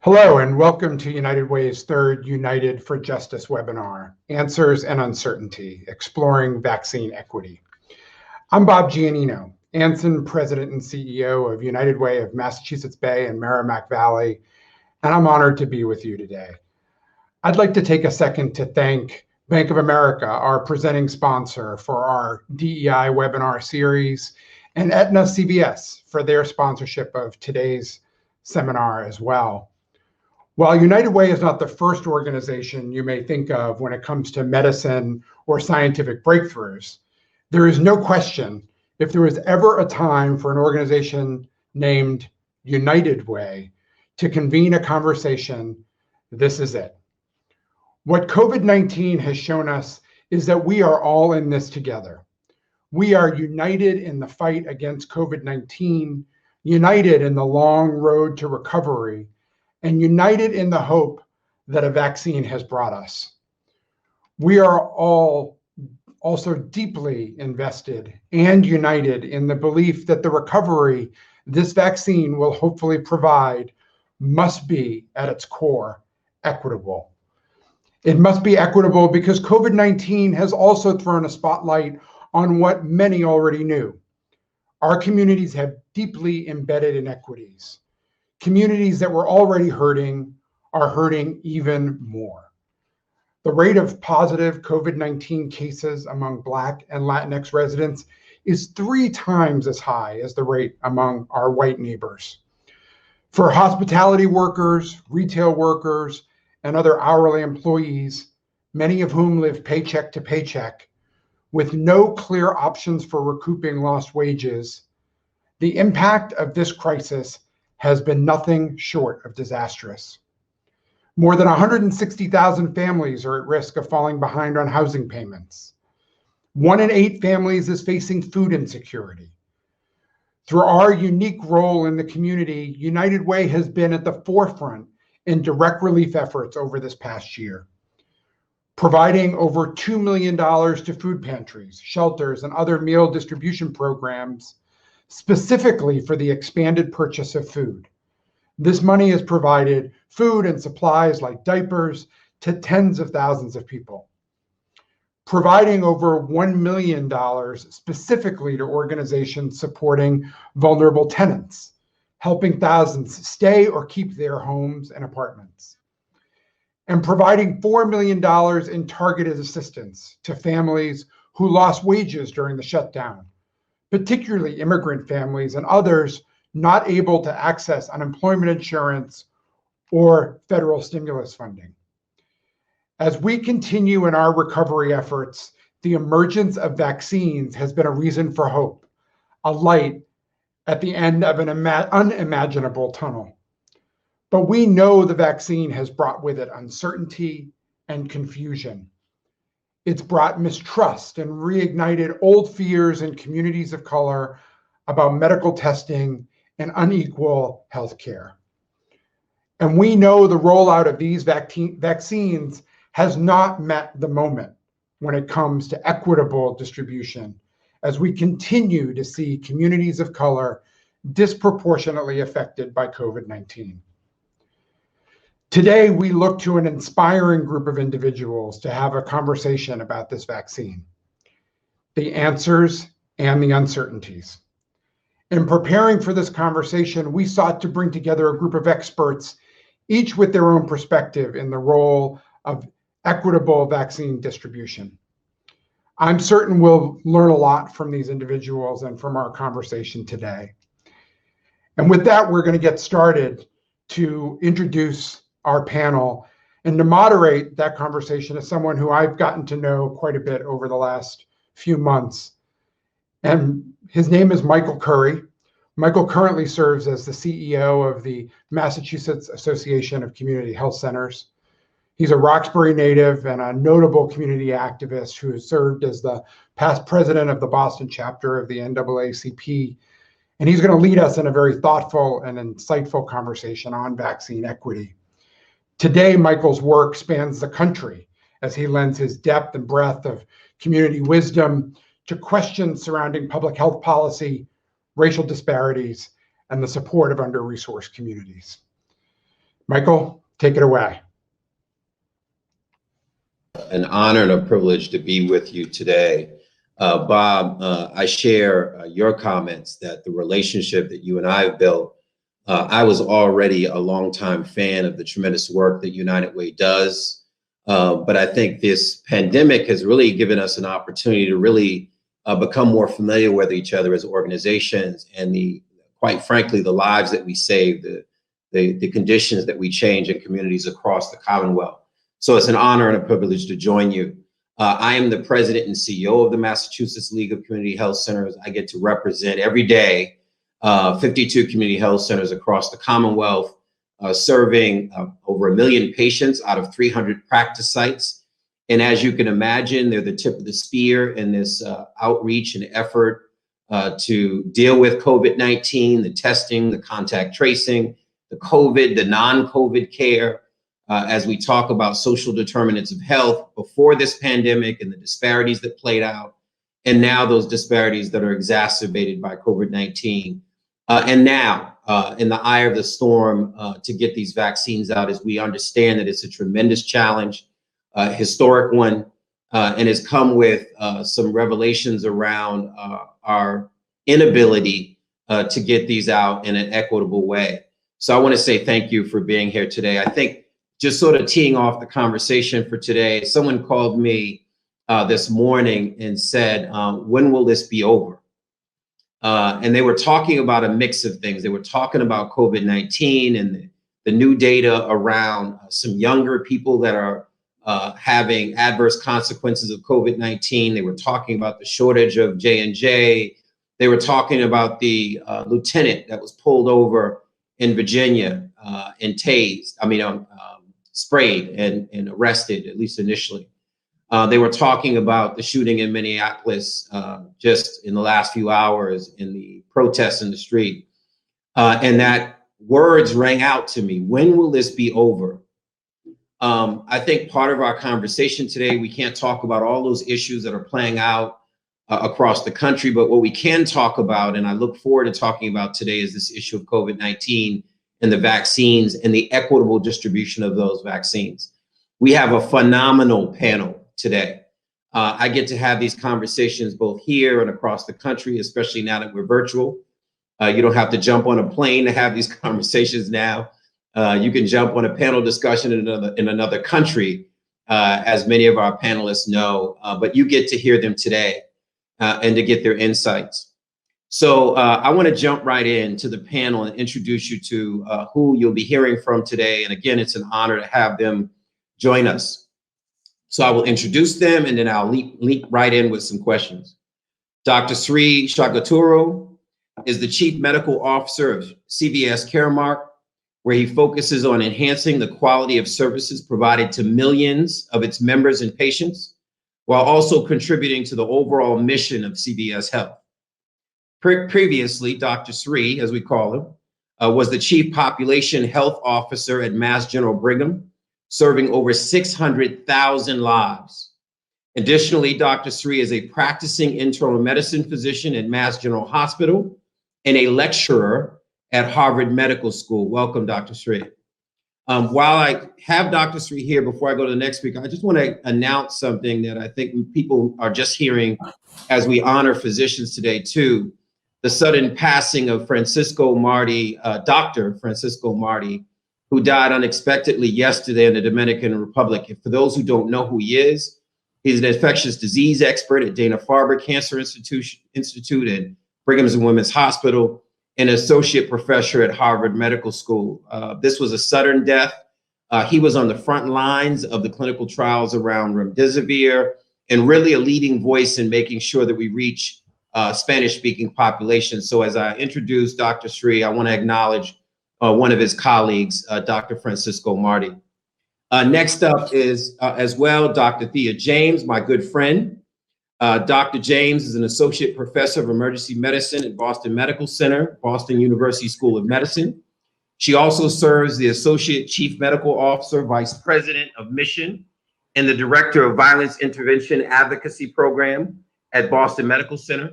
Hello, and welcome to United Way's third United for Justice webinar, Answers and Uncertainty, Exploring Vaccine Equity. I'm Bob Giannino, Anson President and CEO of United Way of Massachusetts Bay and Merrimack Valley, and I'm honored to be with you today. I'd like to take a second to thank Bank of America, our presenting sponsor for our DEI webinar series, and Aetna CVS for their sponsorship of today's seminar as well. While United Way is not the first organization you may think of when it comes to medicine or scientific breakthroughs, there is no question if there was ever a time for an organization named United Way to convene a conversation, this is it. What COVID-19 has shown us is that we are all in this together. We are united in the fight against COVID-19, united in the long road to recovery, and united in the hope that a vaccine has brought us. We are all also deeply invested and united in the belief that the recovery this vaccine will hopefully provide must be, at its core, equitable. It must be equitable because COVID-19 has also thrown a spotlight on what many already knew. Our communities have deeply embedded inequities. Communities that were already hurting are hurting even more. The rate of positive COVID-19 cases among Black and Latinx residents is 3 times as high as the rate among our white neighbors. For hospitality workers, retail workers, and other hourly employees, many of whom live paycheck to paycheck, with no clear options for recouping lost wages, the impact of this crisis has been nothing short of disastrous. More than 160,000 families are at risk of falling behind on housing payments. 1 in 8 families is facing food insecurity. Through our unique role in the community, United Way has been at the forefront in direct relief efforts over this past year, providing over $2 million to food pantries, shelters, and other meal distribution programs specifically for the expanded purchase of food. This money has provided food and supplies like diapers to tens of thousands of people. Providing over $1 million specifically to organizations supporting vulnerable tenants, helping thousands stay or keep their homes and apartments. And providing $4 million in targeted assistance to families who lost wages during the shutdown, particularly immigrant families and others not able to access unemployment insurance or federal stimulus funding. As we continue in our recovery efforts, the emergence of vaccines has been a reason for hope, a light at the end of an unimaginable tunnel. But we know the vaccine has brought with it uncertainty and confusion. It's brought mistrust and reignited old fears in communities of color about medical testing and unequal healthcare. And we know the rollout of these vaccines has not met the moment when it comes to equitable distribution, as we continue to see communities of color disproportionately affected by COVID-19. Today, we look to an inspiring group of individuals to have a conversation about this vaccine, the answers and the uncertainties. In preparing for this conversation, we sought to bring together a group of experts, each with their own perspective in the role of equitable vaccine distribution. I'm certain we'll learn a lot from these individuals and from our conversation today. And with that, we're going to get started to introduce our panel, and to moderate that conversation is someone who I've gotten to know quite a bit over the last few months. And his name is Michael Curry. Michael currently serves as the CEO of the Massachusetts Association of Community Health Centers. He's a Roxbury native and a notable community activist who has served as the past president of the Boston chapter of the NAACP. And he's going to lead us in a very thoughtful and insightful conversation on vaccine equity. Today, Michael's work spans the country as he lends his depth and breadth of community wisdom to questions surrounding public health policy, racial disparities, and the support of under-resourced communities. Michael, take it away. An honor and a privilege to be with you today. Bob, I share your comments that the relationship that you and I have built, I was already a longtime fan of the tremendous work that United Way does. But I think this pandemic has really given us an opportunity to really become more familiar with each other as organizations, and quite frankly, the lives that we save, the conditions that we change in communities across the Commonwealth. So it's an honor and a privilege to join you. I am the president and CEO of the Massachusetts League of Community Health Centers. I get to represent every day 52 community health centers across the Commonwealth, serving over 1 million patients out of 300 practice sites. And as you can imagine, they're the tip of the spear in this outreach and effort to deal with COVID-19, the testing, the contact tracing, the COVID, the non-COVID care, as we talk about social determinants of health before this pandemic and the disparities that played out, and now those disparities that are exacerbated by COVID-19. And now, in the eye of the storm, to get these vaccines out, as we understand that it's a tremendous challenge, a historic one, and has come with some revelations around our inability to get these out in an equitable way. So I want to say thank you for being here today. I think just sort of teeing off the conversation for today, someone called me this morning and said, when will this be over? And they were talking about a mix of things. They were talking about COVID-19 and the new data around some younger people that are having adverse consequences of COVID-19. They were talking about the shortage of J&J. They were talking about the lieutenant that was pulled over in Virginia and tased, sprayed and arrested, at least initially. They were talking about the shooting in Minneapolis just in the last few hours in the protests in the street. And that words rang out to me, when will this be over? I think part of our conversation today, we can't talk about all those issues that are playing out across the country, but what we can talk about, and I look forward to talking about today, is this issue of COVID-19 and the vaccines and the equitable distribution of those vaccines. We have a phenomenal panel today. I get to have these conversations both here and across the country, especially now that we're virtual. You don't have to jump on a plane to have these conversations now. You can jump on a panel discussion in another country, as many of our panelists know, but you get to hear them today and to get their insights. So I want to jump right into the panel and introduce you to who you'll be hearing from today. And again, it's an honor to have them join us. So I will introduce them and then I'll leap right in with some questions. Dr. Sri Shagaturu is the Chief Medical Officer of CVS Caremark, where he focuses on enhancing the quality of services provided to millions of its members and patients, while also contributing to the overall mission of CVS Health. Previously, Dr. Sri, as we call him, was the Chief Population Health Officer at Mass General Brigham, serving over 600,000 lives. Additionally, Dr. Sri is a practicing internal medicine physician at Mass General Hospital and a lecturer at Harvard Medical School. Welcome, Dr. Sri. While I have Dr. Sri here, before I go to the next speaker, I just want to announce something that I think people are just hearing as we honor physicians today too. The sudden passing of Francisco Marti, Dr. Francisco Marti, who died unexpectedly yesterday in the Dominican Republic. For those who don't know who he is, he's an infectious disease expert at Dana-Farber Cancer Institute and Brigham and Women's Hospital, and associate professor at Harvard Medical School. This was a sudden death. He was on the front lines of the clinical trials around remdesivir and really a leading voice in making sure that we reach Spanish-speaking populations. So as I introduce Dr. Sri, I want to acknowledge one of his colleagues, Dr. Francisco Marti. Next up is as well, Dr. Thea James, my good friend. Dr. James is an associate professor of emergency medicine at Boston Medical Center, Boston University School of Medicine. She also serves the associate chief medical officer, vice president of mission and the Director of Violence Intervention Advocacy Program at Boston Medical Center.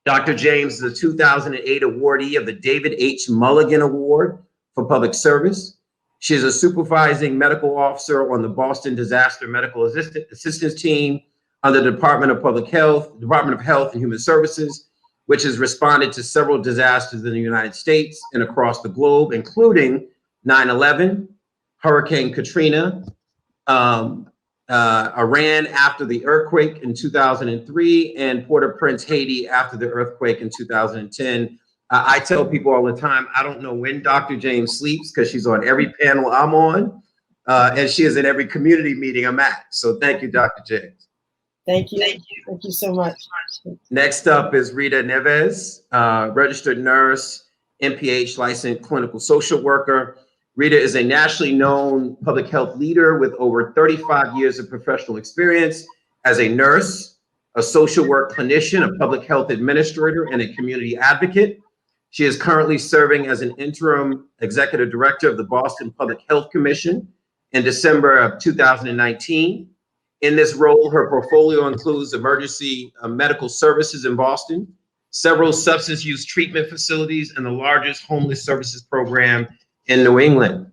Dr. James is a 2008 awardee of the David H. Mulligan Award for Public Service. She is a supervising medical officer on the Boston Disaster Medical Assistance Team under the Department of Health and Human Services, which has responded to several disasters in the United States and across the globe, including 9/11, Hurricane Katrina, Iran after the earthquake in 2003, and Port-au-Prince, Haiti after the earthquake in 2010. I tell people all the time, I don't know when Dr. James sleeps because she's on every panel I'm on, and she is at every community meeting I'm at. So thank you, Dr. James. Thank you. Thank you so much. Next up is Rita Nives, registered nurse, NPH licensed clinical social worker. Rita is a nationally known public health leader with over 35 years of professional experience as a nurse, a social work clinician, a public health administrator, and a community advocate. She is currently serving as an interim executive director of the Boston Public Health Commission in December of 2019. In this role, her portfolio includes emergency medical services in Boston, several substance use treatment facilities, and the largest homeless services program in New England.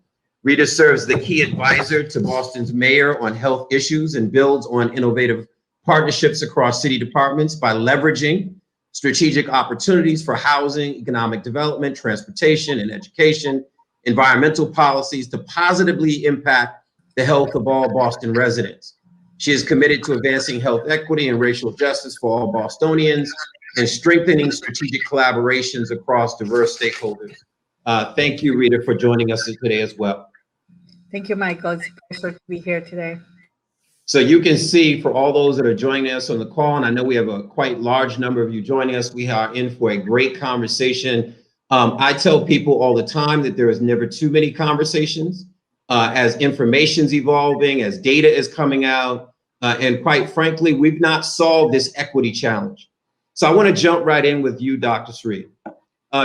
Rita serves the key advisor to Boston's mayor on health issues and builds on innovative partnerships across city departments by leveraging strategic opportunities for housing, economic development, transportation, and education, environmental policies to positively impact the health of all Boston residents. She is committed to advancing health equity and racial justice for all Bostonians and strengthening strategic collaborations across diverse stakeholders. Thank you, Rita, for joining us today as well. Thank you, Michael. It's a pleasure to be here today. So you can see, for all those that are joining us on the call, and I know we have a quite large number of you joining us, we are in for a great conversation. I tell people all the time that there is never too many conversations. As information's evolving, as data is coming out, and quite frankly, we've not solved this equity challenge. So I want to jump right in with you, Dr. Sri.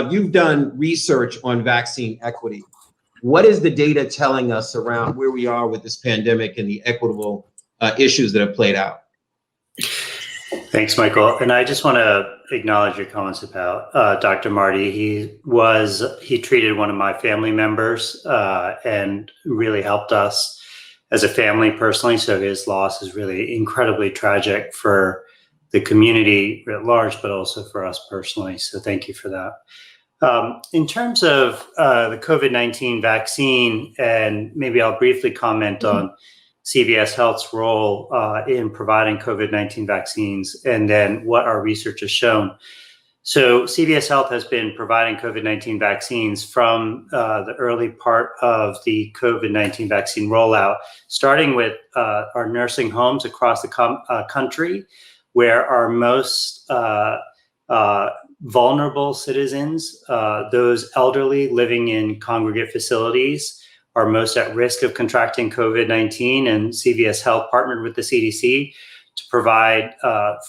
You've done research on vaccine equity. What is the data telling us around where we are with this pandemic and the equitable issues that have played out? Thanks, Michael. And I just want to acknowledge your comments about Dr. Marty. He treated one of my family members and really helped us as a family personally. So his loss is really incredibly tragic for the community at large, but also for us personally. So thank you for that. In terms of the COVID-19 vaccine, and maybe I'll briefly comment on CVS Health's role in providing COVID-19 vaccines, and then what our research has shown. So CVS Health has been providing COVID-19 vaccines from the early part of the COVID-19 vaccine rollout, starting with our nursing homes across the country, where our most vulnerable citizens, those elderly living in congregate facilities, are most at risk of contracting COVID-19, and CVS Health partnered with the CDC to provide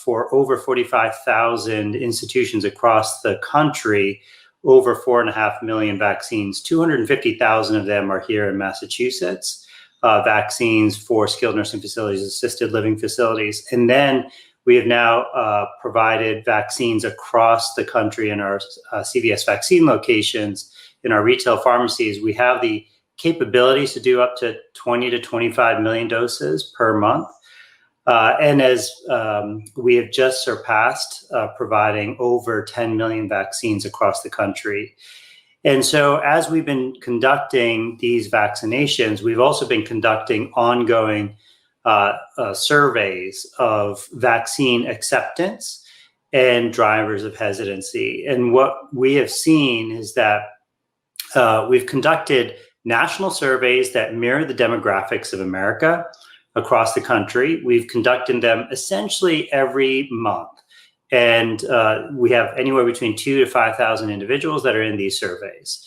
for over 45,000 institutions across the country, over 4.5 million vaccines. 250,000 of them are here in Massachusetts, vaccines for skilled nursing facilities, assisted living facilities. And then we have now provided vaccines across the country in our CVS vaccine locations, in our retail pharmacies. We have the capabilities to do up to 20 to 25 million doses per month. And as we have just surpassed providing over 10 million vaccines across the country. And so as we've been conducting these vaccinations, we've also been conducting ongoing surveys of vaccine acceptance and drivers of hesitancy. And what we have seen is that we've conducted national surveys that mirror the demographics of America across the country. We've conducted them essentially every month. And we have anywhere between 2,000 to 5,000 individuals that are in these surveys.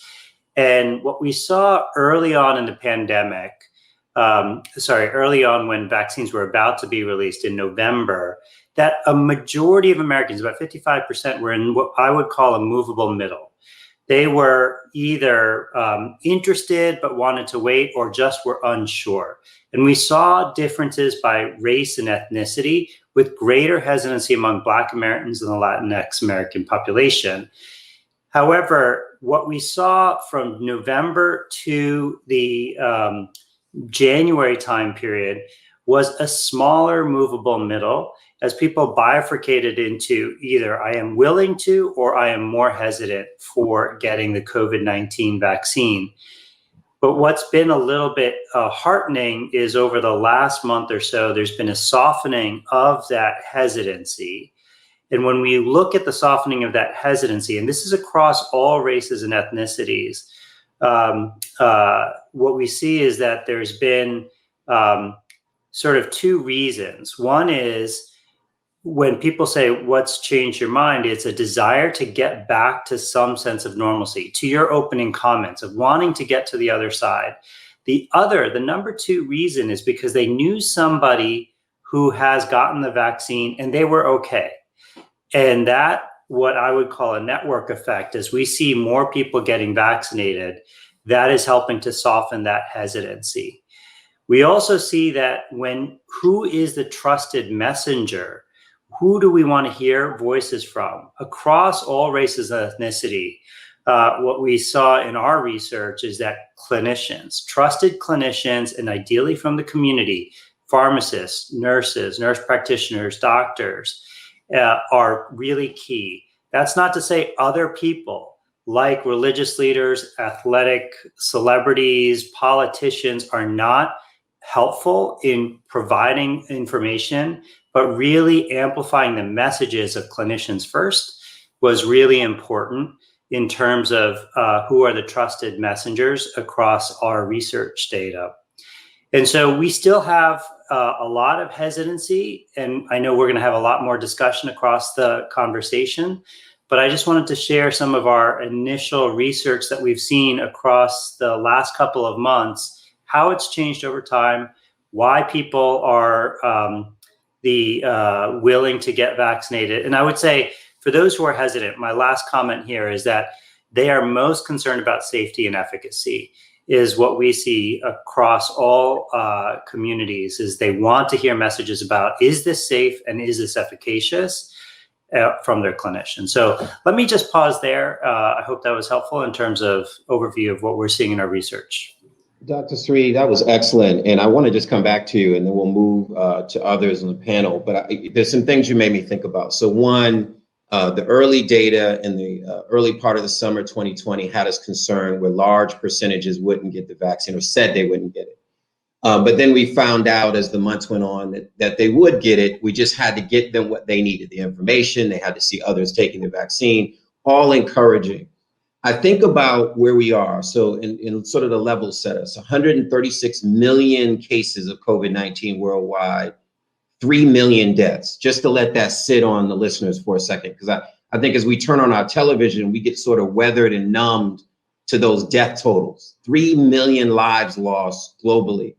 And what we saw early on in the pandemic, early on when vaccines were about to be released in November, that a majority of Americans, about 55%, were in what I would call a movable middle. they were either interested but wanted to wait, or just were unsure. And we saw differences by race and ethnicity, with greater hesitancy among Black Americans and the Latinx American population. However, what we saw from November to the January time period was a smaller movable middle, as people bifurcated into either I am willing to or I am more hesitant for getting the COVID-19 vaccine. But what's been a little bit heartening is over the last month or so, there's been a softening of that hesitancy. And when we look at the softening of that hesitancy, and this is across all races and ethnicities, what we see is that there's been sort of two reasons. One is when people say, what's changed your mind? It's a desire to get back to some sense of normalcy, to your opening comments of wanting to get to the other side. The number two reason is because they knew somebody who has gotten the vaccine and they were okay. And that, what I would call a network effect, as we see more people getting vaccinated, that is helping to soften that hesitancy. We also see that who is the trusted messenger? Who do we want to hear voices from across all races and ethnicity? What we saw in our research is that clinicians, trusted clinicians, and ideally from the community, pharmacists, nurses, nurse practitioners, doctors, are really key. That's not to say other people like religious leaders, athletic celebrities, politicians are not helpful in providing information, but really amplifying the messages of clinicians first was really important in terms of who are the trusted messengers across our research data. And so we still have a lot of hesitancy, and I know we're going to have a lot more discussion across the conversation, but I just wanted to share some of our initial research that we've seen across the last couple of months, how it's changed over time, why people are willing to get vaccinated. And I would say for those who are hesitant, my last comment here is that they are most concerned about safety and efficacy, is what we see across all communities, is they want to hear messages about, is this safe and is this efficacious from their clinician. So let me just pause there. I hope that was helpful in terms of overview of what we're seeing in our research. Dr. Sri, that was excellent. And I want to just come back to you and then we'll move to others on the panel. But there's some things you made me think about. So one, the early data in the early part of the summer 2020 had us concerned where large percentages wouldn't get the vaccine or said they wouldn't get it. But then we found out as the months went on that they would get it. We just had to get them what they needed, the information. They had to see others taking the vaccine, all encouraging. I think about where we are. So in sort of the level setters, 136 million cases of COVID-19 worldwide, 3 million deaths, just to let that sit on the listeners for a second. Because I think as we turn on our television, we get sort of weathered and numbed to those death totals. 3 million lives lost globally,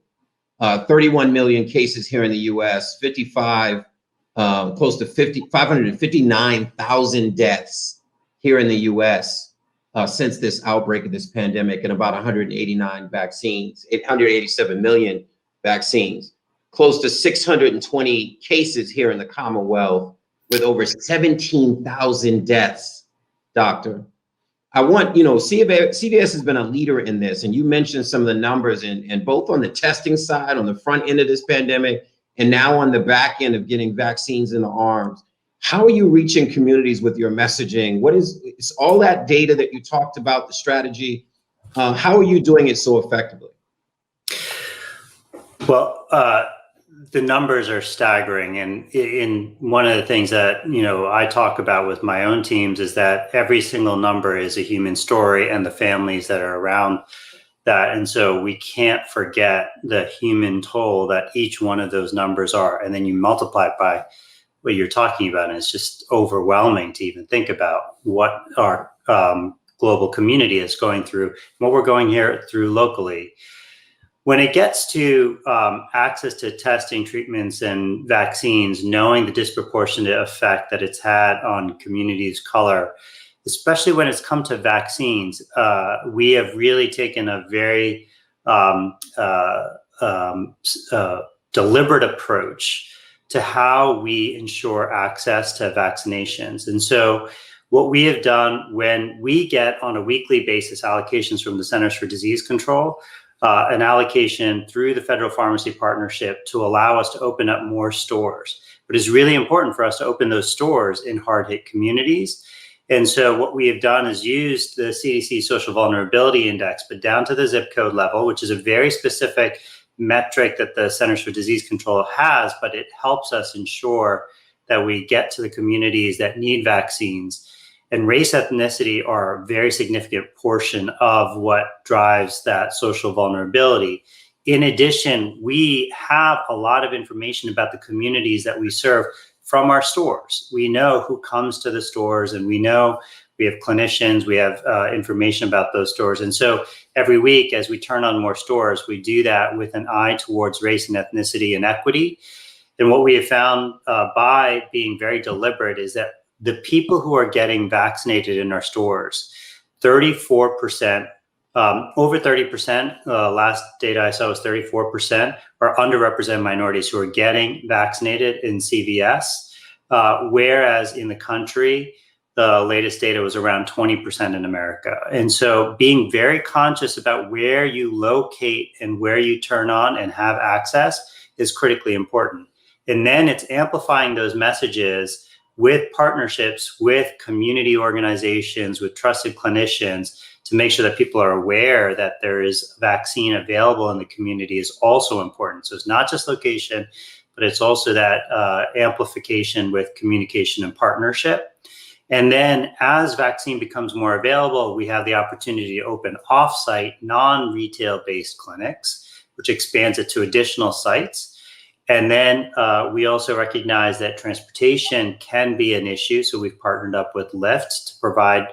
31 million cases here in the US, close to 559,000 deaths here in the US. Since this outbreak of this pandemic, and about 187 million vaccines, close to 620 cases here in the Commonwealth with over 17,000 deaths, doctor. I want, CVS has been a leader in this, and you mentioned some of the numbers and both on the testing side, on the front end of this pandemic, and now on the back end of getting vaccines in the arms. How are you reaching communities with your messaging? It's all that data that you talked about, the strategy. How are you doing it so effectively? Well, the numbers are staggering. And in one of the things that, I talk about with my own teams is that every single number is a human story and the families that are around that. And so we can't forget the human toll that each one of those numbers are. And then you multiply it by what you're talking about, and it's just overwhelming to even think about what our global community is going through, what we're going through locally. When it gets to access to testing, treatments, and vaccines, knowing the disproportionate effect that it's had on communities of color, especially when it's come to vaccines, we have really taken a very deliberate approach to how we ensure access to vaccinations. And so what we have done, when we get on a weekly basis allocations from the Centers for Disease Control, an allocation through the Federal Pharmacy Partnership to allow us to open up more stores. But it's really important for us to open those stores in hard-hit communities. And so what we have done is used the CDC Social Vulnerability Index, but down to the zip code level, which is a very specific metric that the Centers for Disease Control has, but it helps us ensure that we get to the communities that need vaccines. And race, ethnicity are a very significant portion of what drives that social vulnerability. In addition, we have a lot of information about the communities that we serve from our stores. We know who comes to the stores, and we know we have clinicians, we have information about those stores. And so every week as we turn on more stores, we do that with an eye towards race and ethnicity and equity. And what we have found by being very deliberate is that the people who are getting vaccinated in our stores, 34%, over 30%, last data I saw was 34%, are underrepresented minorities who are getting vaccinated in CVS, whereas in the country, the latest data was around 20% in America. And so being very conscious about where you locate and where you turn on and have access is critically important. And then it's amplifying those messages with partnerships with community organizations, with trusted clinicians, to make sure that people are aware that there is vaccine available in the community is also important. So it's not just location, but it's also that amplification with communication and partnership. And then as vaccine becomes more available, we have the opportunity to open off-site, non-retail based clinics, which expands it to additional sites. And then we also recognize that transportation can be an issue. So we've partnered up with Lyft to provide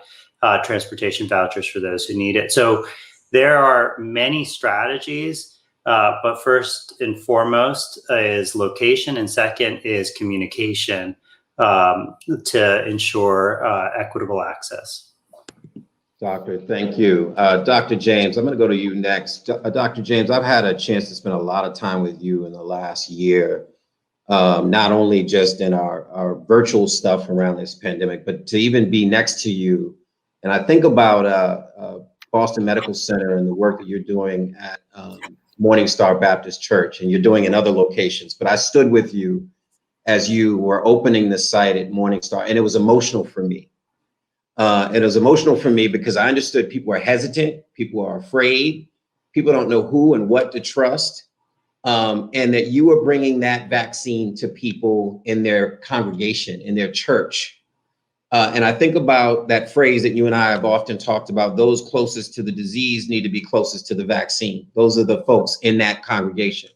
transportation vouchers for those who need it. So there are many strategies, but first and foremost is location, and second is communication to ensure equitable access. Doctor, thank you. Dr. James, I'm going to go to you next. Dr. James, I've had a chance to spend a lot of time with you in the last year, not only just in our virtual stuff around this pandemic, but to even be next to you. And I think about Boston Medical Center and the work that you're doing at Morning Star Baptist Church, and you're doing in other locations. But I stood with you as you were opening the site at Morning Star, and it was emotional for me. It was emotional for me because I understood people are hesitant, people are afraid, people don't know who and what to trust, and that you were bringing that vaccine to people in their congregation, in their church. And I think about that phrase that you and I have often talked about: those closest to the disease need to be closest to the vaccine. Those are the folks in that congregation.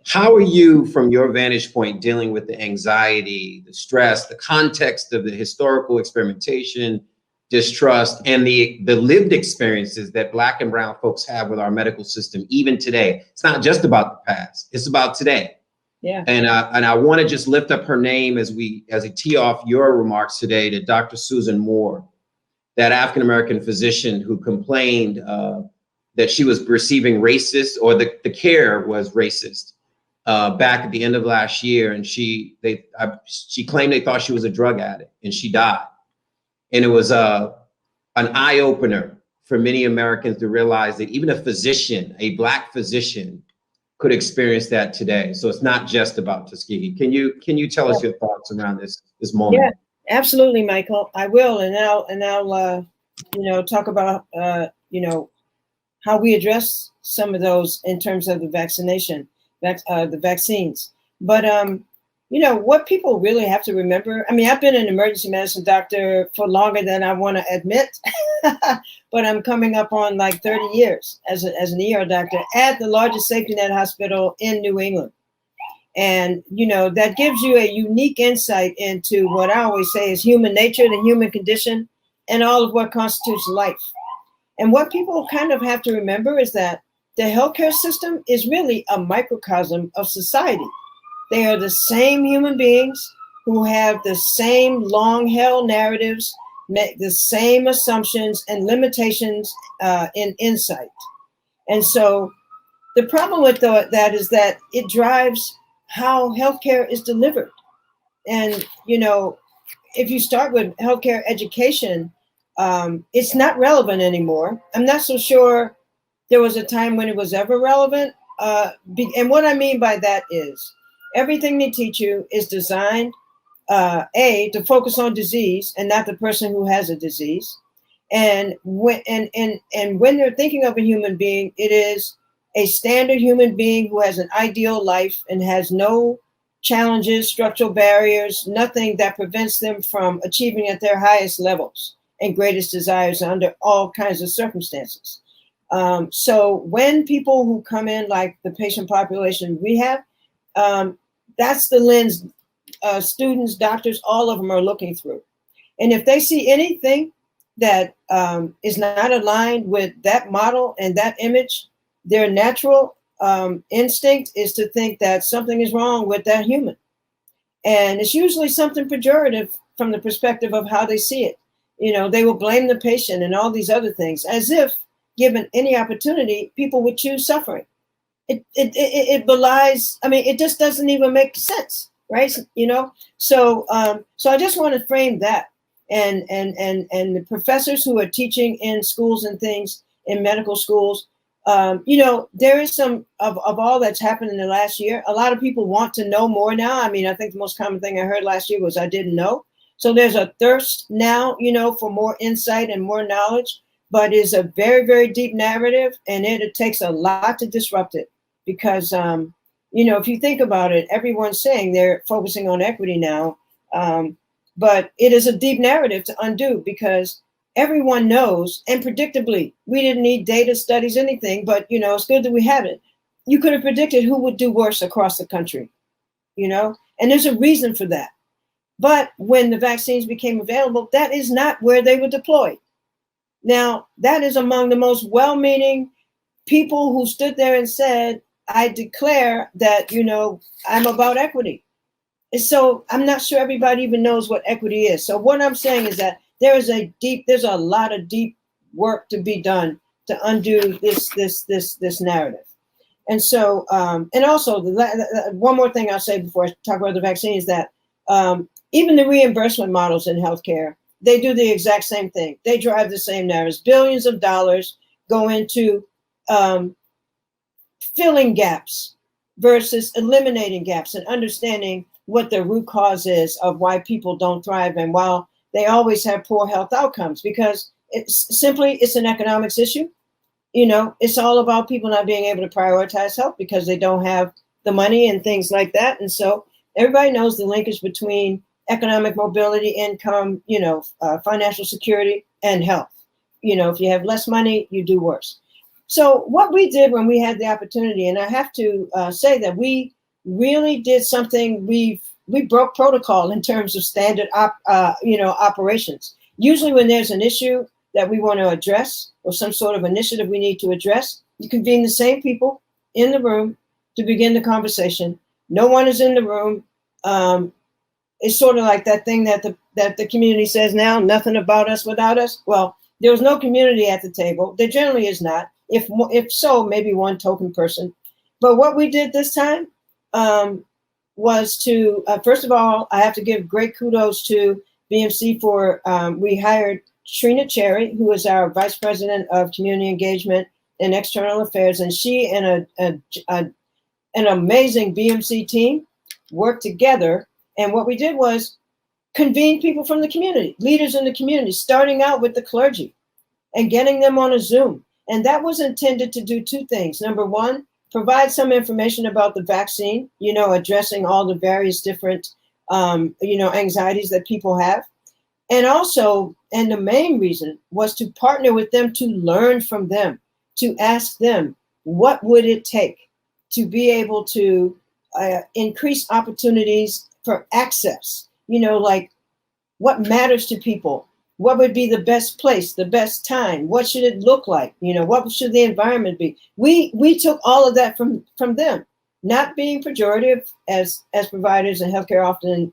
How are you, from your vantage point, dealing with the anxiety, the stress, the context of the historical experimentation, distrust, and the lived experiences that Black and brown folks have with our medical system even today? It's not just about the past, it's about today. Yeah. And I want to just lift up her name as I tee off your remarks today, to Dr. Susan Moore, that African-American physician who complained that she was receiving racist, or the care was racist, back at the end of last year. And she claimed they thought she was a drug addict, and she died. And it was an eye-opener for many Americans to realize that even a physician, a Black physician, could experience that today. So it's not just about Tuskegee. Can you tell us your thoughts around this moment? Yeah, absolutely, Michael. I will, and I'll talk about how we address some of those in terms of the the vaccines. But what people really have to remember, I mean, I've been an emergency medicine doctor for longer than I want to admit, but I'm coming up on like 30 years as an ER doctor at the largest safety net hospital in New England. And, that gives you a unique insight into what I always say is human nature, the human condition, and all of what constitutes life. And what people kind of have to remember is that the healthcare system is really a microcosm of society. They are the same human beings who have the same long-held narratives make the same assumptions and limitations in insight. And so the problem with that is that it drives how healthcare is delivered. And, you know, if you start with healthcare education, it's not relevant anymore. I'm not so sure there was a time when it was ever relevant. And what I mean by that is everything they teach you is designed, to focus on disease and not the person who has a disease. And when they're thinking of a human being, it is a standard human being who has an ideal life and has no challenges, structural barriers, nothing that prevents them from achieving at their highest levels and greatest desires under all kinds of circumstances. So when people who come in, like the patient population we have, that's the lens students, doctors, all of them are looking through. And if they see anything that is not aligned with that model and that image, their natural instinct is to think that something is wrong with that human. And it's usually something pejorative from the perspective of how they see it. You know, they will blame the patient and all these other things, as if given any opportunity, people would choose suffering. It belies, I mean, it just doesn't even make sense, right? You know, so I just want to frame that. And the professors who are teaching in schools and things, in medical schools, you know, there is some of all that's happened in the last year. A lot of people want to know more now. I mean, I think the most common thing I heard last year was I didn't know. So there's a thirst now, you know, for more insight and more knowledge, but it's a very, very deep narrative, and it takes a lot to disrupt it because, you know, if you think about it, everyone's saying they're focusing on equity now, but it is a deep narrative to undo because everyone knows, and predictably, we didn't need data studies, anything, but, you know, it's good that we have it. You could have predicted who would do worse across the country, you know, and there's a reason for that. But when the vaccines became available, that is not where they were deployed. Now, that is among the most well-meaning people who stood there and said, I declare that, you know, I'm about equity. And so I'm not sure everybody even knows what equity is. So what I'm saying is that there's a lot of deep work to be done to undo this narrative. And so, and also one more thing I'll say before I talk about the vaccine is that even the reimbursement models in healthcare, they do the exact same thing. They drive the same narratives. Billions of dollars go into filling gaps versus eliminating gaps and understanding what the root cause is of why people don't thrive and while they always have poor health outcomes, because it's an economics issue. You know, it's all about people not being able to prioritize health because they don't have the money and things like that. And so everybody knows the linkage between economic mobility, income, you know, financial security, and health. You know, if you have less money, you do worse. So what we did when we had the opportunity, and I have to say that we really did something, we broke protocol in terms of standard operations. Usually when there's an issue that we want to address or some sort of initiative we need to address, you convene the same people in the room to begin the conversation. No one is in the room. It's sort of like that thing that the community says now, nothing about us without us. Well, there was no community at the table. There generally is not. If so, maybe one token person. But what we did this time was to, first of all, I have to give great kudos to BMC for, we hired Trina Cherry, who is our Vice President of Community Engagement and External Affairs, and she and an amazing BMC team worked together. And what we did was convene people from the community, leaders in the community, starting out with the clergy and getting them on a Zoom. And that was intended to do two things. Number one, provide some information about the vaccine, you know, addressing all the various different, you know, anxieties that people have. And also, and the main reason was to partner with them to learn from them, to ask them, what would it take to be able to increase opportunities for access? You know, like what matters to people? What would be the best place, the best time? What should it look like? You know, what should the environment be? We took all of that from them. not being pejorative as providers and healthcare often,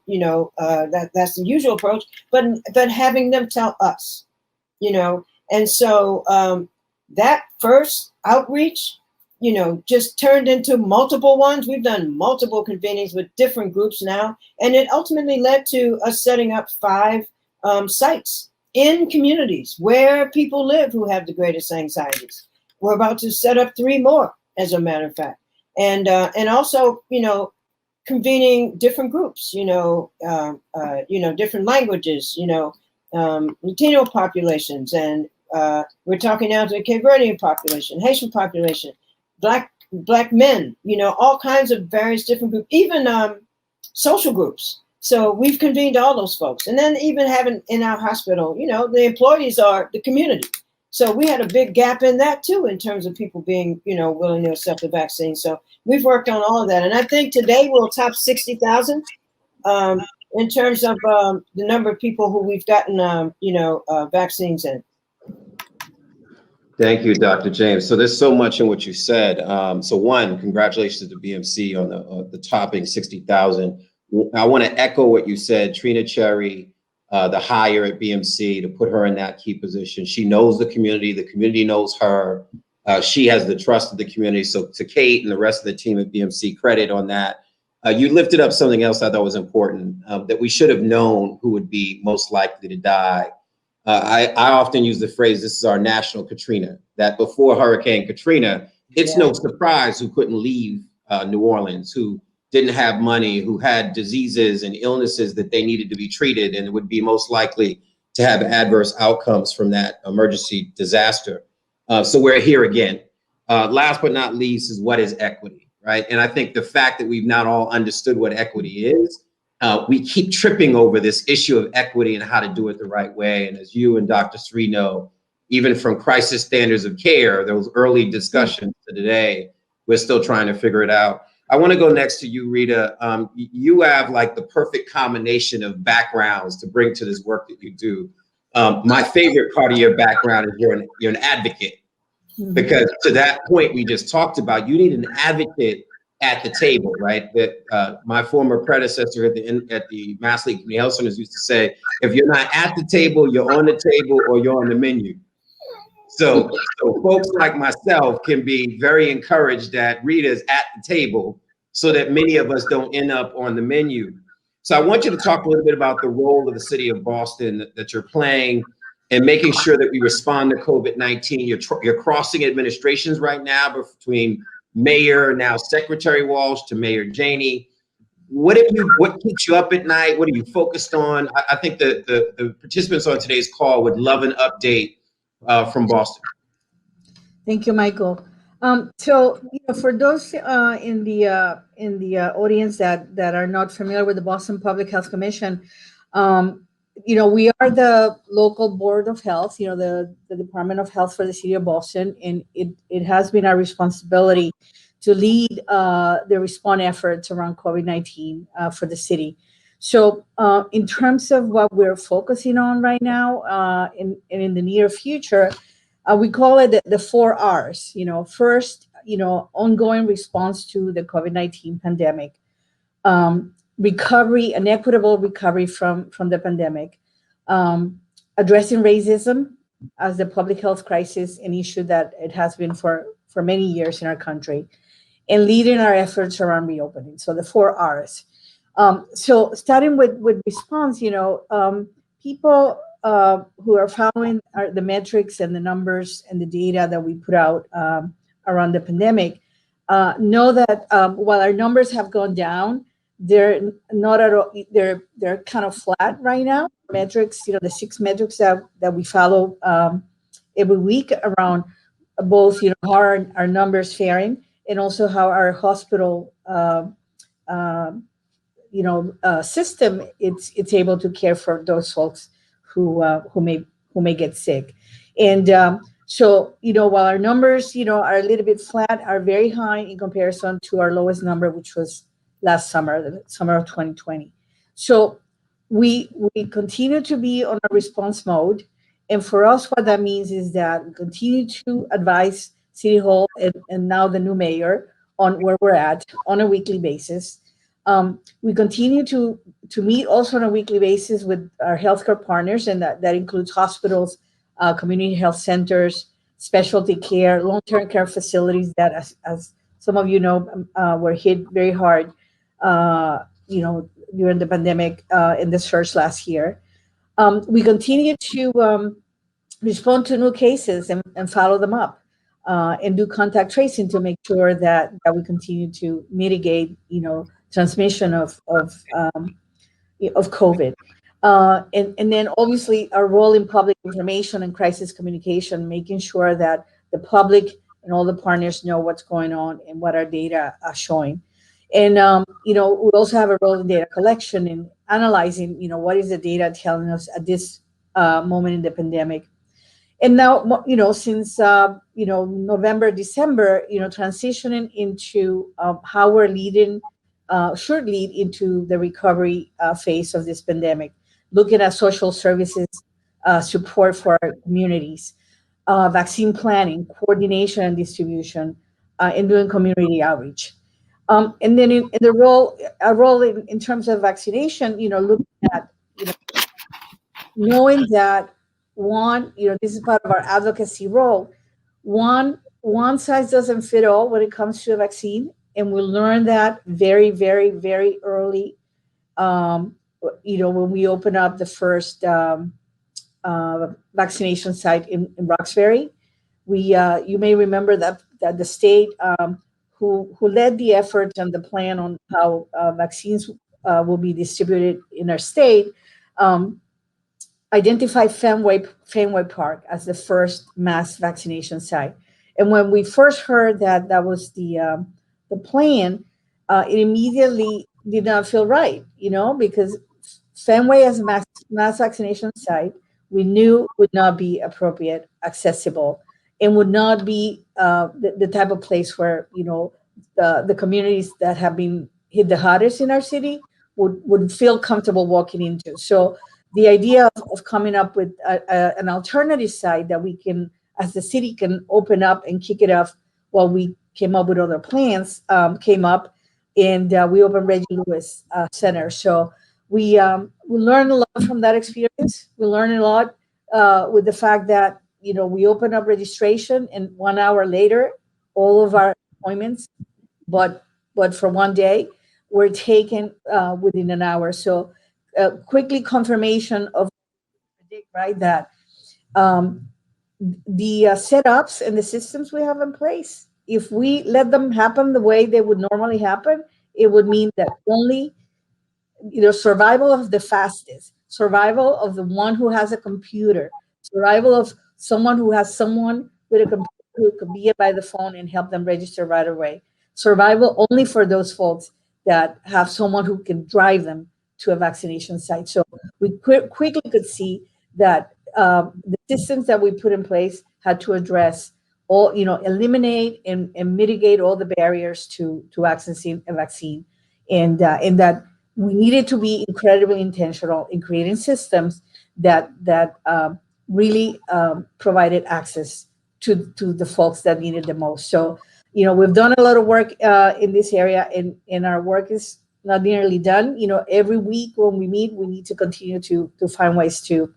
that's the usual approach, but having them tell us, and so that first outreach, just turned into multiple ones. We've done multiple convenings with different groups now, and it ultimately led to us setting up 5 sites in communities where people live who have the greatest anxieties. We're about to set up 3 more, as a matter of fact, and also, convening different groups, different languages, Latino populations, and we're talking now to the Cape Verdean population, Haitian population, black men, all kinds of various different groups, even social groups. So we've convened all those folks, and then even having in our hospital, the employees are the community. So we had a big gap in that too, in terms of people being, willing to accept the vaccine. So we've worked on all of that, and I think today we'll top 60,000 in terms of the number of people who we've gotten, vaccines in. Thank you, Dr. James. So there's so much in what you said. So one, congratulations to BMC on the topping 60,000. I want to echo what you said, Trina Cherry, the hire at BMC, to put her in that key position. She knows the community knows her. She has the trust of the community. So to Kate and the rest of the team at BMC, credit on that. You lifted up something else I thought was important, that we should have known who would be most likely to die. I often use the phrase, this is our national Katrina, that before Hurricane Katrina, it's no surprise who couldn't leave New Orleans, who didn't have money, who had diseases and illnesses that they needed to be treated and would be most likely to have adverse outcomes from that emergency disaster. So we're here again. Last but not least is, what is equity, right? And I think the fact that we've not all understood what equity is, we keep tripping over this issue of equity and how to do it the right way. And as you and Dr. Sri know, even from crisis standards of care, those early discussions to today, we're still trying to figure it out. I want to go next to you, Rita. You have like the perfect combination of backgrounds to bring to this work that you do. My favorite part of your background is you're an advocate, because to that point we just talked about, you need an advocate at the table, right? That my former predecessor at the Mass League Community Health Centers used to say, if you're not at the table, you're on the table or you're on the menu. So folks like myself can be very encouraged that Rita's at the table so that many of us don't end up on the menu. So I want you to talk a little bit about the role of the city of Boston that you're playing and making sure that we respond to COVID-19. You're crossing administrations right now between Mayor, now Secretary Walsh, to Mayor Janey. What keeps you up at night? What are you focused on? I think the participants on today's call would love an update from Boston. Thank you, Michael. So, for those in the audience that are not familiar with the Boston Public Health Commission, we are the local board of health, the Department of Health for the city of Boston, and it has been our responsibility to lead the response efforts around COVID-19 for the city. So in terms of what we're focusing on right now and in the near future, we call it the 4 R's. First, ongoing response to the COVID-19 pandemic, recovery, an equitable recovery from the pandemic, addressing racism as the public health crisis, an issue that it has been for many years in our country, and leading our efforts around reopening. So the 4 R's. So starting with response, people who are following the metrics and the numbers and the data that we put out around the pandemic know that while our numbers have gone down, they're not at all, they're kind of flat right now. Metrics, the 6 metrics that we follow every week around both, how our numbers faring and also how our hospital system it's able to care for those folks who may get sick. And so while our numbers are a little bit flat, are very high in comparison to our lowest number, which was last summer, the summer of 2020. So we continue to be on a response mode, and for us what that means is that we continue to advise City Hall and now the new mayor on where we're at on a weekly basis. We continue to meet also on a weekly basis with our healthcare partners, and that includes hospitals, community health centers, specialty care, long-term care facilities that, as some of you know, were hit very hard, during the pandemic in the surge last year. We continue to respond to new cases and follow them up, and do contact tracing to make sure that we continue to mitigate, transmission of COVID. And then obviously our role in public information and crisis communication, making sure that the public and all the partners know what's going on and what our data are showing. And, we also have a role in data collection and analyzing, what is the data telling us at this moment in the pandemic. And now, since, November, December, transitioning into how we're should lead into the recovery phase of this pandemic, looking at social services, support for our communities, vaccine planning, coordination and distribution, and doing community outreach. And then in the role in terms of vaccination, looking at, knowing that this is part of our advocacy role. One size doesn't fit all when it comes to a vaccine, and we learned that very, very, very early. When we open up the first vaccination site in Roxbury, you may remember that the state who led the effort and the plan on how vaccines will be distributed in our state, identified Fenway Park as the first mass vaccination site. And when we first heard that was the plan, it immediately did not feel right, because Fenway as a mass vaccination site, we knew would not be appropriate, accessible, and would not be the type of place where, the communities that have been hit the hardest in our city would feel comfortable walking into. So the idea of coming up with an alternative site that we can, as the city, can open up and kick it off while we came up with other plans, came up, and we opened Reggie Lewis Center. So we learned a lot from that experience. We learned a lot with the fact that, we opened up registration, and 1 hour later, all of our appointments, but for one day, were taken within an hour. So quickly confirmation of right that the setups and the systems we have in place, if we let them happen the way they would normally happen, it would mean that only survival of the fastest, survival of the one who has a computer, survival of someone who has someone with a computer who could be by the phone and help them register right away, survival only for those folks that have someone who can drive them to a vaccination site. So we quickly could see that the systems that we put in place had to address all, eliminate and mitigate all the barriers to accessing a vaccine, and that we needed to be incredibly intentional in creating systems that really provided access to the folks that needed the most. So, we've done a lot of work in this area, and our work is not nearly done. Every week when we meet, we need to continue to find ways to,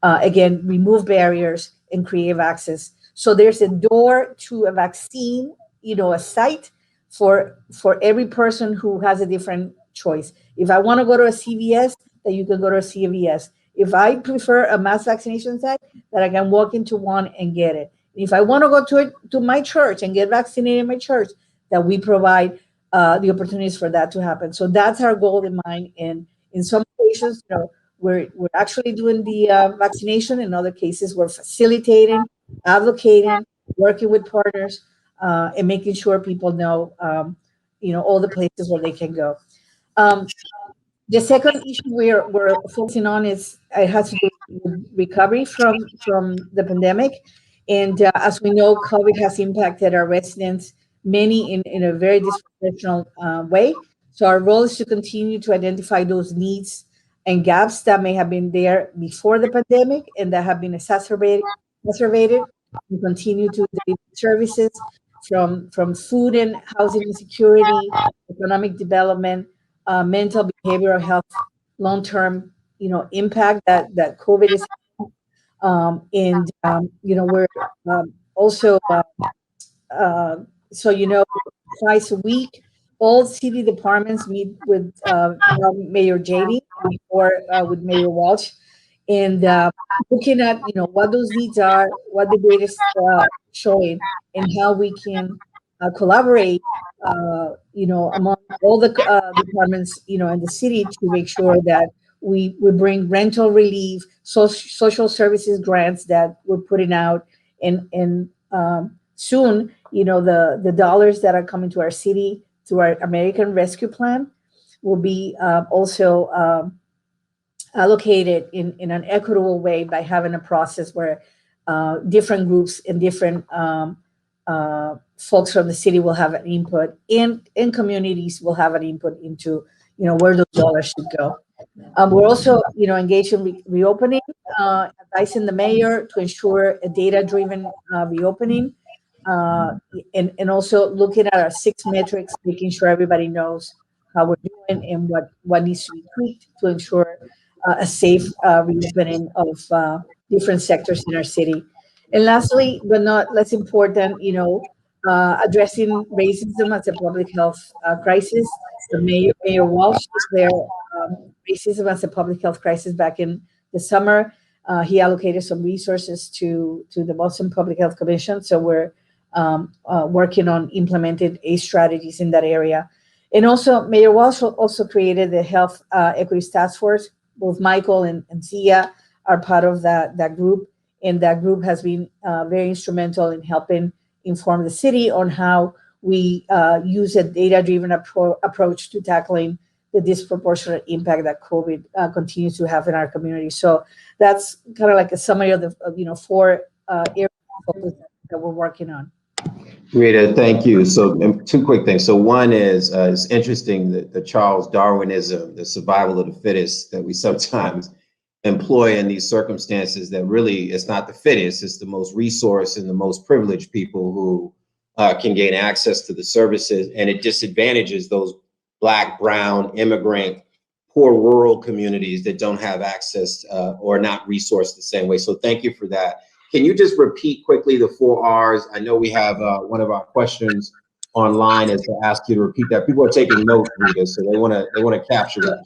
again, remove barriers and create access. So there's a door to a vaccine, a site for every person who has a different choice. If I want to go to a CVS, that you can go to a CVS. If I prefer a mass vaccination site, that I can walk into one and get it. If I want to go to my church and get vaccinated in my church, that we provide the opportunities for that to happen. So that's our goal in mind. And in some cases, we're actually doing the vaccination. In other cases, we're facilitating, advocating, working with partners, and making sure people know, all the places where they can go. The second issue we're focusing on has to do with recovery from the pandemic. And as we know, COVID has impacted our residents, many in a very disproportional way. So our role is to continue to identify those needs and gaps that may have been there before the pandemic and that have been exacerbated, and continue to deliver services from food and housing insecurity, economic development, mental behavioral health, long-term, impact that COVID is, we're also uh, so twice a week, all city departments meet with Mayor JD or with Mayor Walsh, and looking at what those needs are, what the data is showing, and how we can collaborate, among all the departments, in the city to make sure that we bring rental relief, social services grants that we're putting out, and soon, the dollars that are coming to our city through our American Rescue Plan will be also allocated in an equitable way by having a process where different groups and different folks from the city will have an input, and communities will have an input into where those dollars should go. We're also engaged in reopening, advising the mayor to ensure a data-driven reopening, and also looking at our 6 metrics, making sure everybody knows how we're doing and what needs to be tweaked to ensure a safe reopening of different sectors in our city. And lastly, but not less important, addressing racism as a public health crisis. The Mayor Walsh declared racism as a public health crisis back in the summer. He allocated some resources to the Boston Public Health Commission, so we're working on implementing ACE strategies in that area. And also, Mayor Walsh also created the Health Equities Task Force. Both Michael and Zia are part of that group, and that group has been very instrumental in helping inform the city on how we use a data-driven approach to tackling the disproportionate impact that COVID continues to have in our community. So that's kind of like a summary of the 4 areas of focus that we're working on. Rita, thank you. So 2 quick things. So one is it's interesting that the Charles Darwinism, the survival of the fittest that we sometimes employ in these circumstances, that really it's not the fittest, it's the most resourced and the most privileged people who can gain access to the services, and it disadvantages those Black, brown, immigrant, poor rural communities that don't have access or not resourced the same way. So thank you for that. Can you just repeat quickly the 4 R's? I know we have one of our questions online is to ask you to repeat that. People are taking notes, Rita, so they want to capture that.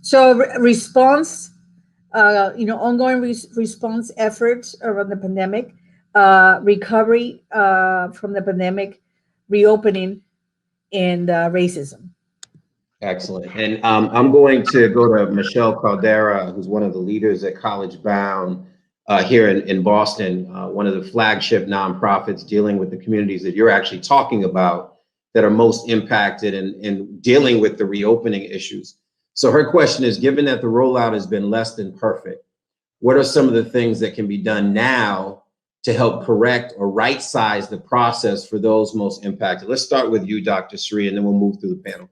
So response, ongoing response efforts around the pandemic, recovery from the pandemic, reopening, and racism. Excellent. And I'm going to go to Michelle Caldera, who's one of the leaders at College Bound here in Boston, one of the flagship nonprofits dealing with the communities that you're actually talking about that are most impacted in dealing with the reopening issues. So her question is, given that the rollout has been less than perfect, what are some of the things that can be done now to help correct or right size the process for those most impacted? Let's start with you, Dr. Sri, and then we'll move through the panel.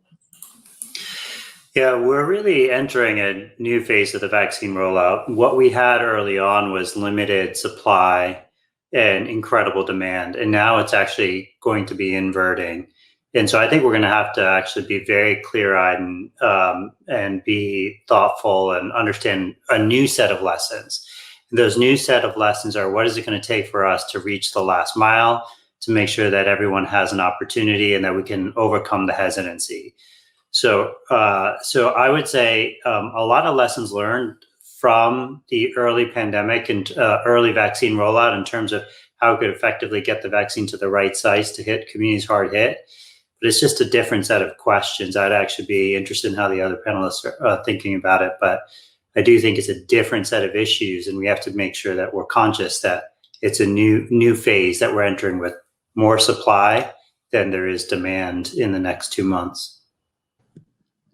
Yeah, we're really entering a new phase of the vaccine rollout. What we had early on was limited supply and incredible demand, and now it's actually going to be inverting. And so I think we're going to have to actually be very clear-eyed and be thoughtful and understand a new set of lessons. And those new set of lessons are, what is it going to take for us to reach the last mile, to make sure that everyone has an opportunity and that we can overcome the hesitancy. So I would say a lot of lessons learned from the early pandemic and early vaccine rollout in terms of how we could effectively get the vaccine to the right sites to hit communities hard hit. But it's just a different set of questions. I'd actually be interested in how the other panelists are thinking about it. But I do think it's a different set of issues, and we have to make sure that we're conscious that it's a new phase that we're entering with more supply than there is demand in the next 2 months.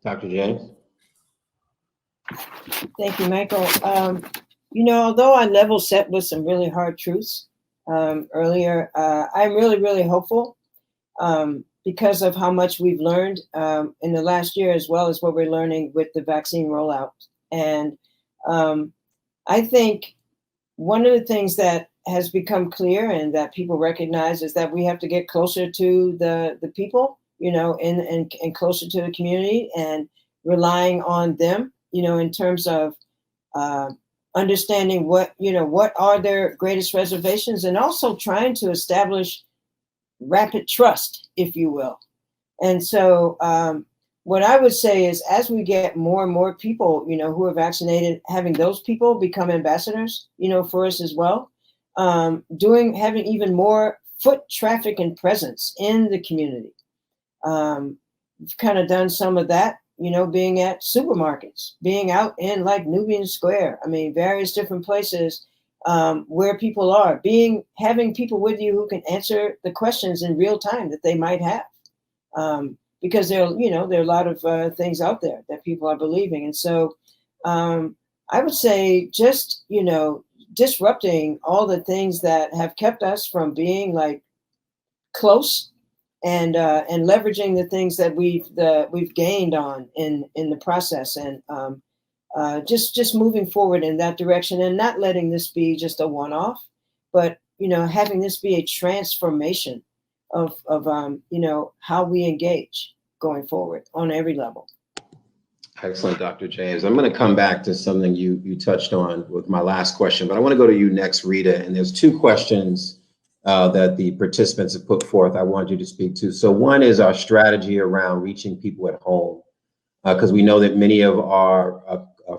Dr. James? Thank you, Michael. Although I level set with some really hard truths earlier, I'm really, really hopeful because of how much we've learned in the last year, as well as what we're learning with the vaccine rollout. And I think one of the things that has become clear and that people recognize is that we have to get closer to the people, and closer to the community, and relying on them, in terms of understanding what are their greatest reservations, and also trying to establish rapid trust, if you will. And so what I would say is, as we get more and more people, who are vaccinated, having those people become ambassadors, for us as well, having even more foot traffic and presence in the community. We've kind of done some of that, being at supermarkets, being out in like Nubian Square. I mean, various different places where people are, having people with you who can answer the questions in real time that they might have. Because there are a lot of things out there that people are believing. And so I would say just, disrupting all the things that have kept us from being like close, and leveraging the things that we've gained on in the process, and just moving forward in that direction, and not letting this be just a one-off, but having this be a transformation of how we engage going forward on every level. Excellent, Dr. James. I'm going to come back to something you touched on with my last question, but I want to go to you next, Rita. And there's two questions that the participants have put forth I want you to speak to. So one is our strategy around reaching people at home, because we know that many of our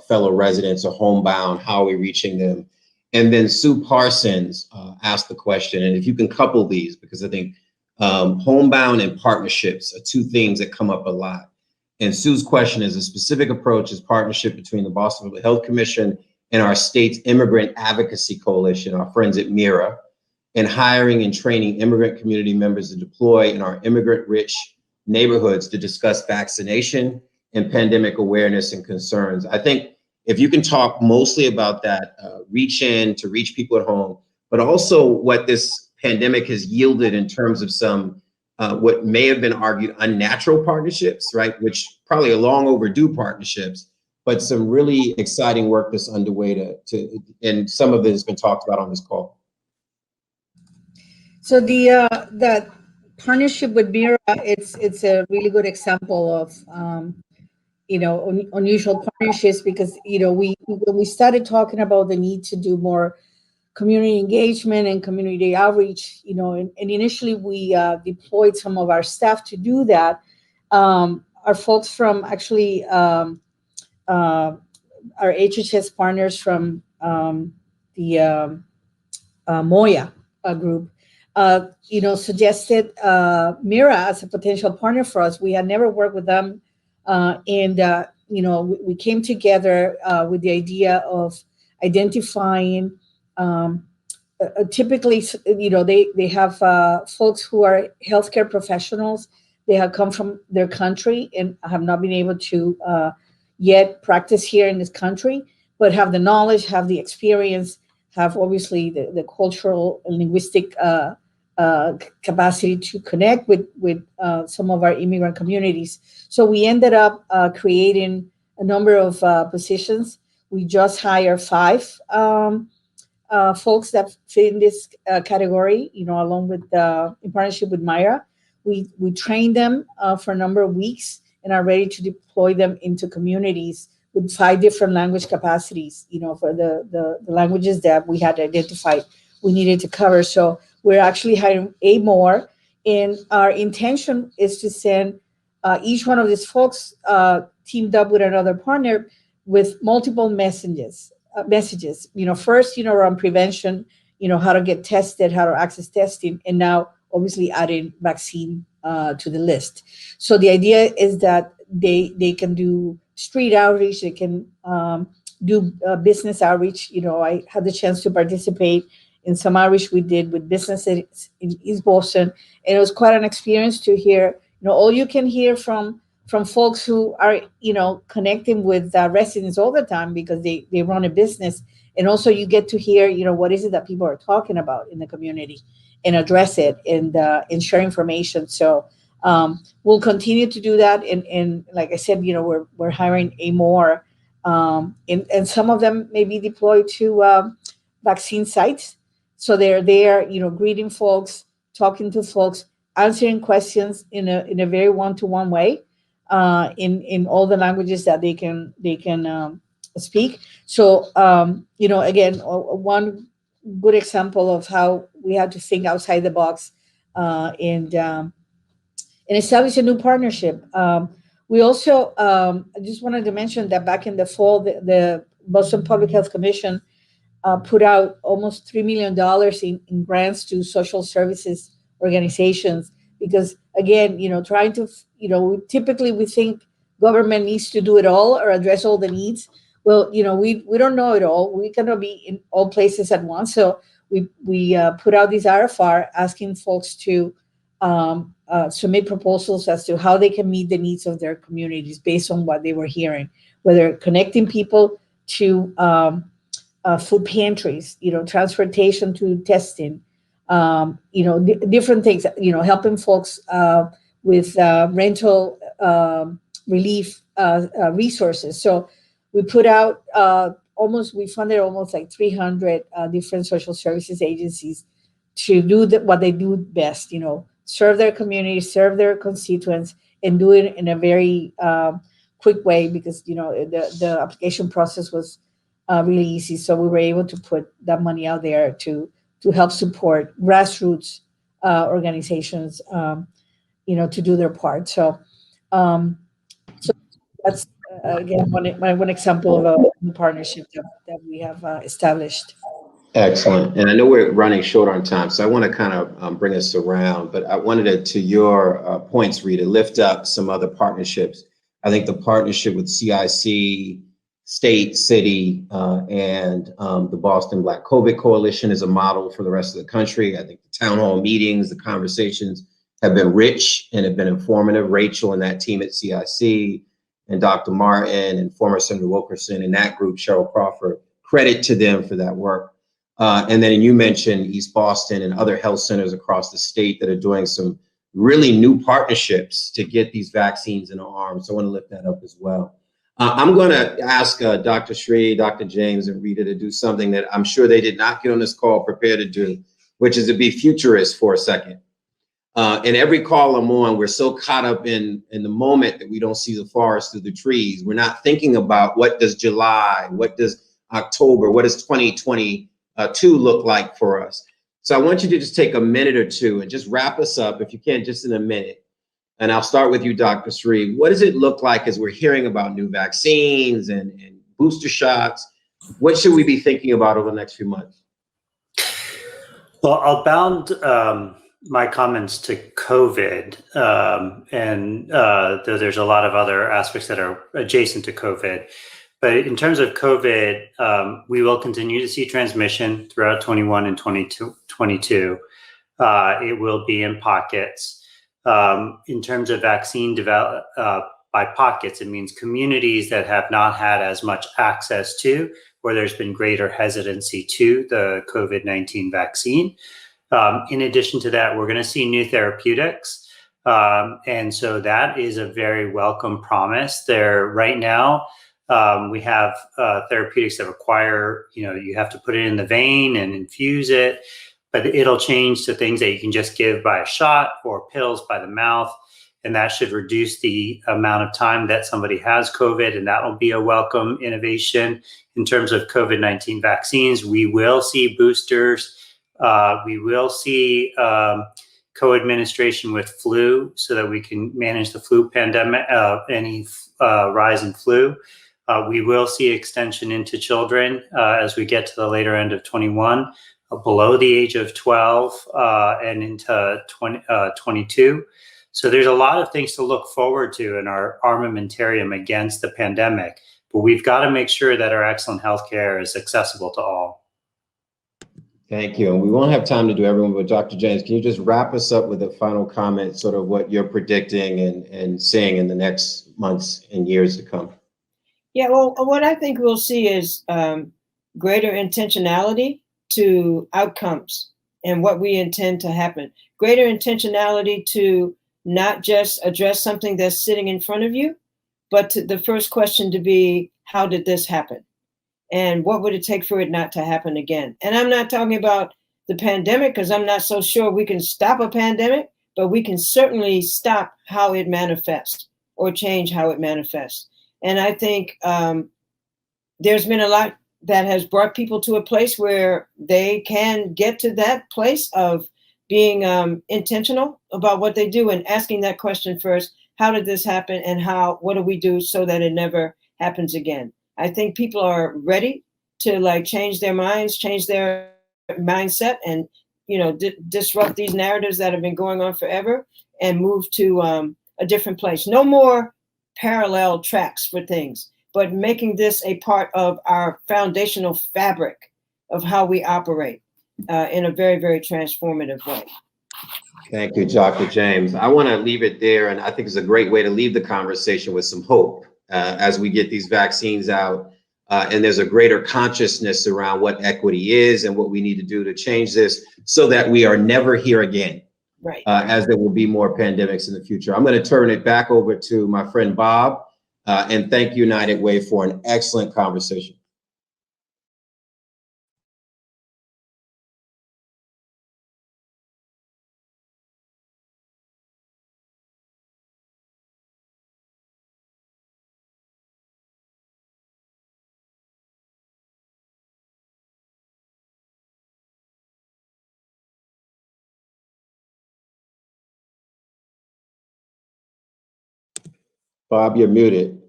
fellow residents are homebound. How are we reaching them? And then Sue Parsons asked the question, and if you can couple these, because I think homebound and partnerships are two things that come up a lot. And Sue's question is, a specific approach is partnership between the Boston Public Health Commission and our state's Immigrant Advocacy Coalition, our friends at MIRA, and hiring and training immigrant community members to deploy in our immigrant-rich neighborhoods to discuss vaccination and pandemic awareness and concerns. I think if you can talk mostly about that, reach people at home, but also what this pandemic has yielded in terms of some what may have been argued unnatural partnerships, right? Which probably are long overdue partnerships, but some really exciting work that's underway and some of it has been talked about on this call. So the partnership with MIRA, it's a really good example of unusual partnerships, because when we started talking about the need to do more community engagement and community outreach, and initially we deployed some of our staff to do that. Our folks from actually our HHS partners from the Moya group, suggested MIRA as a potential partner for us. We had never worked with them, and we came together with the idea of identifying. Typically, they have folks who are healthcare professionals. They have come from their country and have not been able to yet practice here in this country, but have the knowledge, have the experience, have obviously the cultural and linguistic capacity to connect with some of our immigrant communities. So we ended up creating a number of positions. We just hired 5 folks that fit in this category, along with in partnership with MIRA. We trained them for a number of weeks and are ready to deploy them into communities with 5 different language capacities, for the languages that we had identified we needed to cover. So we're actually hiring 8 more, and our intention is to send each one of these folks teamed up with another partner with multiple messages. First, around prevention, how to get tested, how to access testing, and now obviously adding vaccine to the list. So the idea is that they can do street outreach, they can do business outreach. I had the chance to participate in some outreach we did with businesses in East Boston, and it was quite an experience to hear, all you can hear from folks who are, connecting with residents all the time because they run a business. And also you get to hear, what is it that people are talking about in the community and address it and share information. So we'll continue to do that. And like I said, we're hiring 8 more, and some of them may be deployed to vaccine sites. So they're there, greeting folks, talking to folks, answering questions in a very one-to-one way, in all the languages that they can speak. So again, one good example of how we have to think outside the box, and establish a new partnership. We also, I just wanted to mention that back in the fall, the Boston Public Health Commission put out almost $3 million in grants to social services organizations, because again, trying to, typically we think government needs to do it all or address all the needs. Well, we don't know it all. We cannot be in all places at once. So we put out this RFR asking folks to submit proposals as to how they can meet the needs of their communities based on what they were hearing, whether connecting people to food pantries, transportation to testing, different things, helping folks with rental relief resources. So we put out we funded almost like 300 different social services agencies to do what they do best, serve their community, serve their constituents, and do it in a very quick way, because the application process was really easy. So we were able to put that money out there to help support grassroots organizations, to do their part. So that's again one example of a new partnership that we have established. Excellent. And I know we're running short on time, so I want to kind of bring us around, but I wanted to your points, Rita, lift up some other partnerships. I think the partnership with CIC, state, city, and the Boston Black COVID Coalition is a model for the rest of the country. I think the town hall meetings, the conversations have been rich and have been informative. Rachel and that team at CIC, and Dr. Martin and former Senator Wilkerson and that group, Cheryl Crawford, credit to them for that work. And then you mentioned East Boston and other health centers across the state that are doing some really new partnerships to get these vaccines in our arms. So I want to lift that up as well. I'm going to ask Dr. Sri, Dr. James, and Rita to do something that I'm sure they did not get on this call prepared to do, which is to be futurist for a second. In every call I'm on, we're so caught up in the moment that we don't see the forest through the trees. We're not thinking about what does July, what does October, what does 2022 look like for us. So I want you to just take a minute or two and just wrap us up, if you can, just in a minute. And I'll start with you, Dr. Sri. What does it look like as we're hearing about new vaccines and booster shots? What should we be thinking about over the next few months? Well, I'll bound my comments to COVID, and though there's a lot of other aspects that are adjacent to COVID. But in terms of COVID, we will continue to see transmission throughout 21 and 22. It will be in pockets. In terms of vaccine develop by pockets, it means communities that have not had as much access to, where there's been greater hesitancy to the COVID-19 vaccine. In addition to that, we're going to see new therapeutics. And so that is a very welcome promise there right now. We have therapeutics that require, you have to put it in the vein and infuse it, but it'll change to things that you can just give by a shot or pills by the mouth. And that should reduce the amount of time that somebody has COVID. And that will be a welcome innovation. In terms of COVID-19 vaccines, we will see boosters. We will see co-administration with flu so that we can manage the flu pandemic, any rise in flu. We will see extension into children as we get to the later end of 21, below the age of 12 and into 22. So there's a lot of things to look forward to in our armamentarium against the pandemic, but we've got to make sure that our excellent healthcare is accessible to all. Thank you. And we won't have time to do everyone, but Dr. James, can you just wrap us up with a final comment, sort of what you're predicting and seeing in the next months and years to come? Yeah, well, what I think we'll see is greater intentionality to outcomes and what we intend to happen. Greater intentionality to not just address something that's sitting in front of you, but the first question to be, how did this happen? And what would it take for it not to happen again? And I'm not talking about the pandemic, because I'm not so sure we can stop a pandemic, but we can certainly stop how it manifests or change how it manifests. And I think there's been a lot that has brought people to a place where they can get to that place of being intentional about what they do and asking that question first: how did this happen, and what do we do so that it never happens again? I think people are ready to like change their minds, change their mindset, and disrupt these narratives that have been going on forever and move to a different place. No more parallel tracks for things, but making this a part of our foundational fabric of how we operate in a very, very transformative way. Thank you, Dr. James. I want to leave it there, and I think it's a great way to leave the conversation with some hope as we get these vaccines out, and there's a greater consciousness around what equity is and what we need to do to change this so that we are never here again, right? As there will be more pandemics in the future. I'm going to turn it back over to my friend Bob, and thank United Way for an excellent conversation. Bob, you're muted.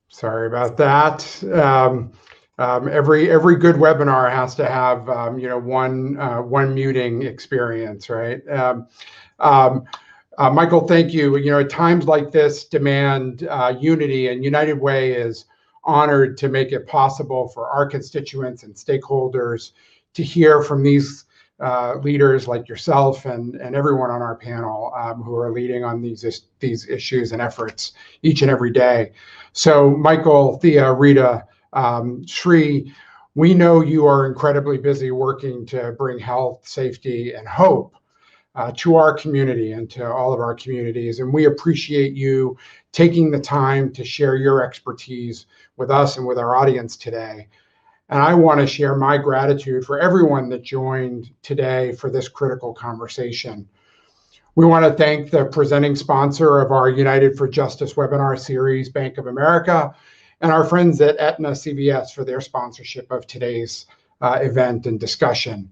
Sorry about that. Every good webinar has to have one muting experience, right? Michael, thank you. At times like this demand unity, and United Way is honored to make it possible for our constituents and stakeholders to hear from these leaders like yourself and everyone on our panel who are leading on these issues and efforts each and every day. So Michael, Thea, Rita, Sri, we know you are incredibly busy working to bring health, safety, and hope to our community and to all of our communities. And we appreciate you taking the time to share your expertise with us and with our audience today. And I want to share my gratitude for everyone that joined today for this critical conversation. We want to thank the presenting sponsor of our United for Justice webinar series, Bank of America, and our friends at Aetna CVS for their sponsorship of today's event and discussion.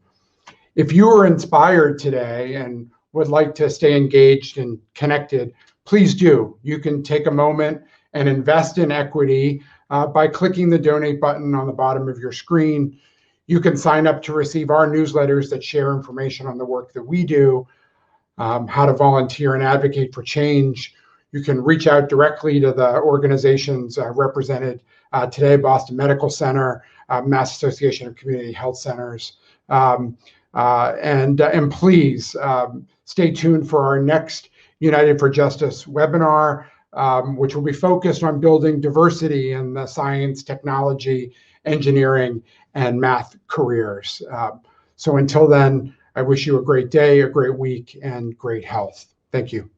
If you were inspired today and would like to stay engaged and connected, please do. You can take a moment and invest in equity by clicking the donate button on the bottom of your screen. You can sign up to receive our newsletters that share information on the work that we do, how to volunteer and advocate for change. You can reach out directly to the organizations represented today: Boston Medical Center, Mass Association of Community Health Centers. And please stay tuned for our next United for Justice webinar, which will be focused on building diversity in the science, technology, engineering, and math careers. So until then, I wish you a great day, a great week, and great health. Thank you.